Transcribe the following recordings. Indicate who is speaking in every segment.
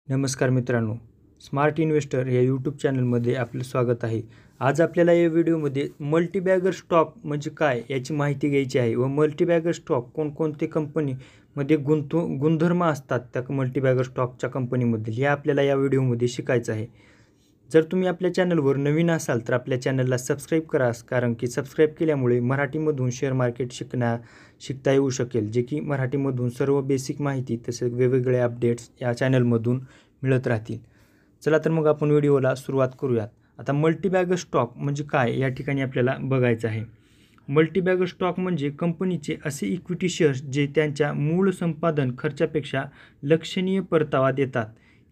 Speaker 1: नमस्कार मित्रांनो, smart investor या यूट्यूब चॅनलमध्ये आपलं स्वागत आहे. आज आपल्याला या व्हिडिओमध्ये मल्टीबॅगर स्टॉक म्हणजे काय याची माहिती घ्यायची आहे व मल्टीबॅगर स्टॉक कोणकोणते कंपनीमध्ये गुणधर्म असतात त्या मल्टीबॅगर स्टॉकच्या कंपनीमधील हे आपल्याला या व्हिडिओमध्ये शिकायचं आहे. जर तुम्ही आपल्या चॅनलवर नवीन असाल तर आपल्या चॅनलला सबस्क्राईब करा, कारण की सबस्क्राईब केल्यामुळे मराठीमधून शेअर मार्केट शिकता येऊ शकेल, जे की मराठीमधून सर्व बेसिक माहिती तसेच वेगवेगळे अपडेट्स या चॅनलमधून मिळत राहतील. चला तर मग आपण व्हिडिओला सुरुवात करूयात. आता मल्टीबॅगर स्टॉक म्हणजे काय या ठिकाणी आपल्याला बघायचं आहे. मल्टीबॅगर स्टॉक म्हणजे कंपनीचे असे इक्विटी शेअर्स जे त्यांच्या मूळ संपादन खर्चापेक्षा लक्षणीय परतावा देतात.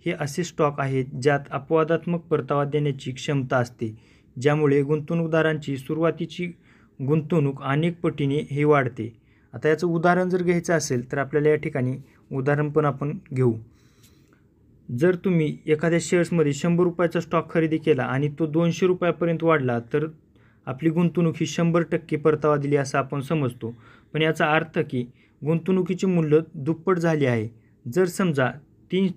Speaker 1: हे असे स्टॉक आहेत ज्यात अपवादात्मक परतावा देण्याची क्षमता असते, ज्यामुळे गुंतवणूकदारांची सुरुवातीची गुंतवणूक अनेक पटीने हे वाढते. आता याचं उदाहरण जर घ्यायचं असेल तर आपल्याला या ठिकाणी उदाहरण पण आपण घेऊ. जर तुम्ही एखाद्या शेअर्समध्ये 100 रुपयाचा स्टॉक खरेदी केला आणि तो 200 रुपयापर्यंत वाढला तर आपली गुंतवणूक ही 100% परतावा दिली असं आपण समजतो. पण याचा अर्थ की गुंतवणुकीचे मूल्य दुप्पट झाले आहे. जर समजा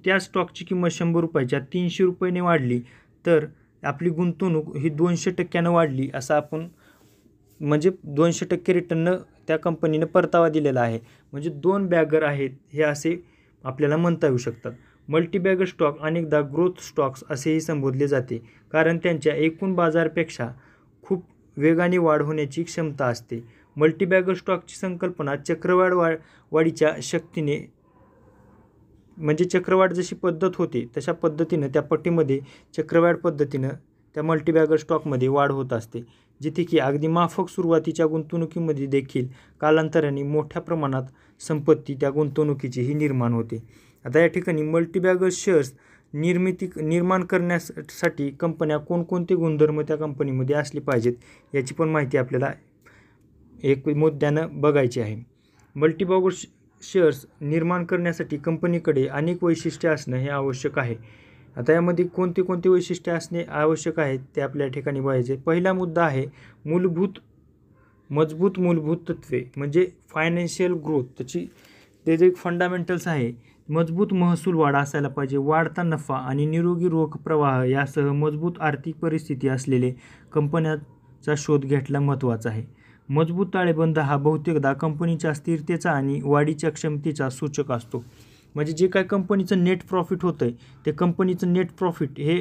Speaker 1: त्या स्टॉकची किंमत 100 रुपयाच्या 300 रुपयाने वाढली तर आपली गुंतवणूक ही 200% वाढली असं आपण म्हणजे 200% रिटर्न त्या कंपनीनं परतावा दिलेला आहे. म्हणजे 2 बॅगर आहेत हे असे आपल्याला म्हणता येऊ शकतात. मल्टीबॅगर स्टॉक अनेकदा ग्रोथ स्टॉक्स असेही संबोधले जाते, कारण त्यांच्या एकूण बाजारापेक्षा खूप वेगाने वाढ होण्याची क्षमता असते. मल्टीबॅगर स्टॉकची संकल्पना वाढीच्या शक्तीने म्हणजे चक्रवाढ जशी पद्धत होते तशा पद्धतीनं त्या पट्टीमध्ये चक्रवाढ पद्धतीनं त्या मल्टीबॅगर स्टॉकमध्ये वाढ होत असते, जिथे की अगदी माफक सुरुवातीच्या गुंतवणुकीमध्ये देखील कालांतराने मोठ्या प्रमाणात संपत्ती त्या गुंतवणुकीची ही निर्माण होते. आता या ठिकाणी मल्टीबॅगर शेअर्स निर्माण करण्यासाठी कंपन्या कोणकोणते गुणधर्म त्या कंपनीमध्ये असले पाहिजेत याची पण माहिती आपल्याला एक मुद्द्यानं बघायची आहे. मल्टीबॅगर शेअर्स निर्माण करण्यासाठी कंपनीकडे अनेक वैशिष्ट्ये असणं हे आवश्यक आहे. आता यामध्ये कोणते कोणते वैशिष्ट्ये असणे आवश्यक आहेत ते आपल्या ठिकाणी बघायचे. पहिला मुद्दा आहे मजबूत मूलभूत तत्वे म्हणजे फायनान्शियल ग्रोथ. ते जे फंडामेंटल्स आहे, मजबूत महसूल वाढ असायला पाहिजे, वाढता नफा आणि निरोगी रोख प्रवाह यासह मजबूत आर्थिक परिस्थिती असलेले कंपन्यांचा शोध घेतला महत्त्वाचा आहे. मजबूत ताळेबंद हा बहुतेकदा कंपनीच्या स्थिरतेचा आणि वाढीच्या क्षमतेचा सूचक असतो. म्हणजे जे काय कंपनीचं नेट प्रॉफिट होतं आहे ते कंपनीचं नेट प्रॉफिट हे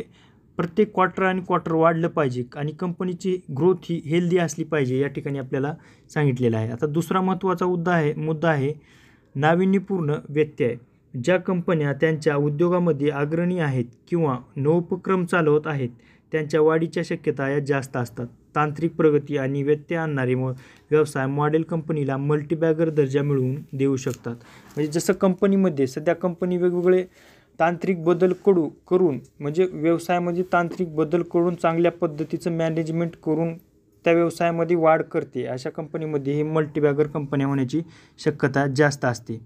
Speaker 1: प्रत्येक क्वार्टर वाढलं पाहिजे आणि कंपनीची ग्रोथ ही हेल्दी असली पाहिजे या ठिकाणी आपल्याला सांगितलेलं आहे. आता दुसरा महत्त्वाचा मुद्दा आहे नाविन्यपूर्ण व्यत्यय. ज्या कंपन्या त्यांच्या उद्योगामध्ये अग्रणी आहेत किंवा नवोपक्रम चालवत आहेत त्यांच्या वाढीच्या शक्यता या जास्त असतात. तांत्रिक प्रगती आणि व्यत्यय आणणारे व्यवसाय मॉडेल कंपनीला मल्टीबॅगर दर्जा मिळवून देऊ शकतात. म्हणजे जसं कंपनीमध्ये सध्या कंपनी वेगवेगळे तांत्रिक बदल करून म्हणजे व्यवसायामध्ये तांत्रिक बदल करून चांगल्या पद्धतीचं मॅनेजमेंट करून त्या व्यवसायामध्ये वाढ करते, अशा कंपनीमध्ये हे मल्टीबॅगर कंपन्या होण्याची शक्यता जास्त असते.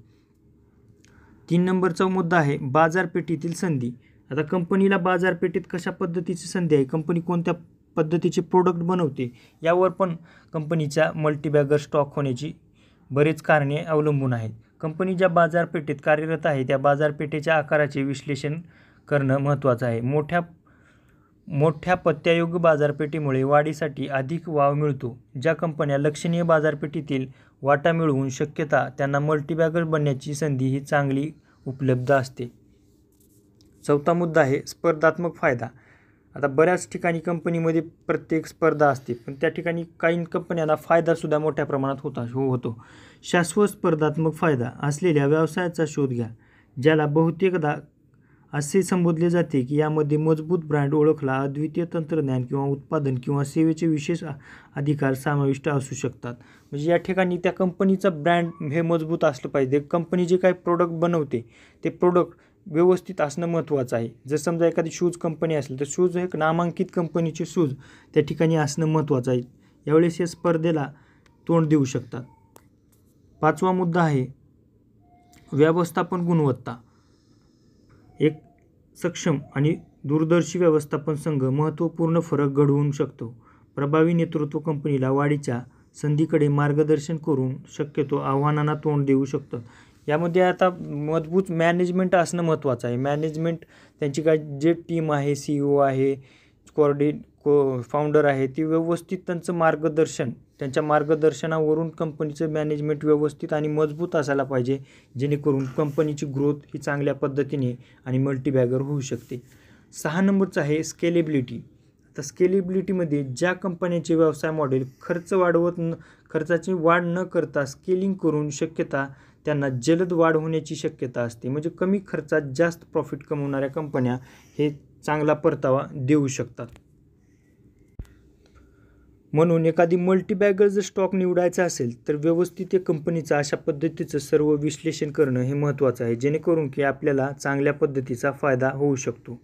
Speaker 1: 3 नंबरचा मुद्दा आहे बाजारपेठेतील संधी. आता कंपनीला बाजारपेठेत कशा पद्धतीची संधी आहे, कंपनी कोणत्या पद्धतीचे प्रोडक्ट बनवते यावर पण कंपनीच्या मल्टीबॅगर स्टॉक होण्याची बरेच कारणे अवलंबून आहेत. कंपनी ज्या बाजारपेठेत कार्यरत आहे त्या बाजारपेठेच्या आकाराचे विश्लेषण करणं महत्त्वाचं आहे. मोठ्या पत्त्यायोग्य बाजारपेठेमुळे वाढीसाठी अधिक वाव मिळतो. ज्या कंपन्या लक्षणीय बाजारपेठेतील वाटा मिळवून शक्यता त्यांना मल्टीबॅगर बनण्याची संधी ही चांगली उपलब्ध असते. चौथा मुद्दा आहे स्पर्धात्मक फायदा. आता बऱ्याच ठिकाणी कंपनीमध्ये प्रत्येक स्पर्धा असते, पण त्या ठिकाणी काही कंपन्यांना फायदासुद्धा मोठ्या प्रमाणात होतो. शाश्वत स्पर्धात्मक फायदा असलेल्या व्यवसायाचा शोध घ्या, ज्याला बहुतेकदा असे संबोधले जाते की यामध्ये मजबूत ब्रँड ओळखला, अद्वितीय तंत्रज्ञान किंवा उत्पादन किंवा सेवेचे विशेष अधिकार समाविष्ट असू शकतात. म्हणजे या ठिकाणी त्या कंपनीचा ब्रँड हे मजबूत असलं पाहिजे. कंपनी जे काही प्रोडक्ट बनवते ते प्रोडक्ट व्यवस्थित असणं महत्त्वाचं आहे. जर समजा एखादी शूज कंपनी असेल तर शूज एक नामांकित कंपनीचे शूज त्या ठिकाणी असणं महत्त्वाचं आहे. यावेळेस हे स्पर्धेला तोंड देऊ शकतात. 5वा मुद्दा आहे व्यवस्थापन गुणवत्ता. एक सक्षम आणि दूरदर्शी व्यवस्थापन संघ महत्त्वपूर्ण फरक घडवू शकतो. प्रभावी नेतृत्व कंपनीला वाढीच्या संधीकडे मार्गदर्शन करून शक्यतो आव्हानांना तोंड देऊ शकतात. यामध्ये आता मजबूत मॅनेजमेंट असणं महत्त्वाचं आहे. मॅनेजमेंट त्यांची काय जे टीम आहे, CEO आहे, फाउंडर आहे, ती व्यवस्थित त्यांचं मार्गदर्शन, त्यांच्या मार्गदर्शनावरून कंपनीचं मॅनेजमेंट व्यवस्थित आणि मजबूत असायला पाहिजे, जेणेकरून कंपनीची ग्रोथ ही चांगल्या पद्धतीने आणि मल्टीबॅगर होऊ शकते. 6 नंबरचं आहे स्केलेबिलिटी. आता स्केलेबिलिटीमध्ये ज्या कंपन्यांचे व्यवसाय मॉडेल खर्चाची वाढ न करता स्केलिंग करून शक्यता त्यांना जलद वाढ होण्याची शक्यता असते. म्हणजे कमी खर्चात जास्त प्रॉफिट कमवणाऱ्या कंपन्या हे चांगला परतावा देऊ शकतात. म्हणून एखादी मल्टीबॅगर जर स्टॉक निवडायचा असेल तर व्यवस्थित त्या कंपनीचं अशा पद्धतीचं सर्व विश्लेषण करणं हे महत्त्वाचं आहे, जेणेकरून की आपल्याला चांगल्या पद्धतीचा फायदा होऊ शकतो.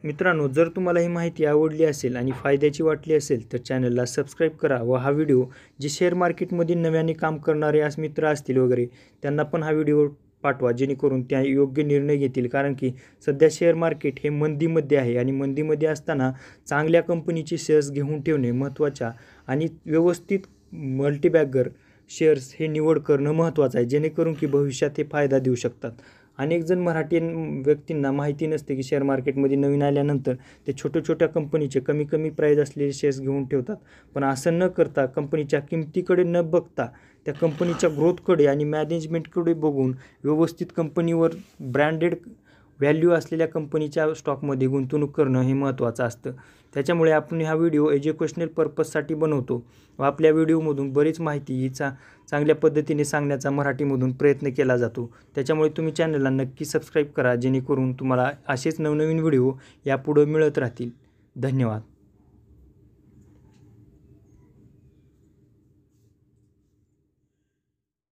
Speaker 1: मित्रांनो, जर तुम्हाला ही माहिती आवडली असेल आणि फायद्याची वाटली असेल तर चॅनलला सबस्क्राईब करा व हा व्हिडिओ जे शेअर मार्केटमध्ये नव्याने काम करणारे मित्र असतील वगैरे त्यांना पण हा व्हिडिओ पाठवा, जेणेकरून त्या योग्य निर्णय घेतील. कारण की सध्या शेअर मार्केट हे मंदीमध्ये आहे आणि मंदीमध्ये असताना चांगल्या कंपनीचे शेअर्स घेऊन ठेवणे महत्त्वाच्या आणि व्यवस्थित मल्टीबॅगर शेअर्स हे निवड करणं महत्त्वाचं आहे, जेणेकरून की भविष्यात हे फायदा देऊ शकतात. अनेक जण मराठी व्यक्तींना माहिती नसते की शेअर मार्केटमध्ये नवीन आल्यानंतर ते छोट्या कंपनीचे कमी प्राईज असलेले शेअर्स घेऊन ठेवतात. पण असं न करता कंपनीच्या किमतीकडे न बघता त्या कंपनीच्या ग्रोथकडे आणि मॅनेजमेंटकडे बघून व्यवस्थित कंपनीवर ब्रँडेड व्हॅल्यू असलेल्या कंपनीच्या स्टॉकमध्ये गुंतवणूक करणं हे महत्त्वाचं असतं. त्याच्यामुळे आपण हा व्हिडिओ एज्युकेशनल पर्पजसाठी बनवतो व आपल्या व्हिडिओमधून बरीच माहिती ही चांगल्या पद्धतीने सांगण्याचा मराठीमधून प्रयत्न केला जातो. त्याच्यामुळे तुम्ही चॅनलला नक्की सबस्क्राईब करा, जेणेकरून तुम्हाला असेच नवनवीन व्हिडिओ यापुढे मिळत राहतील. धन्यवाद.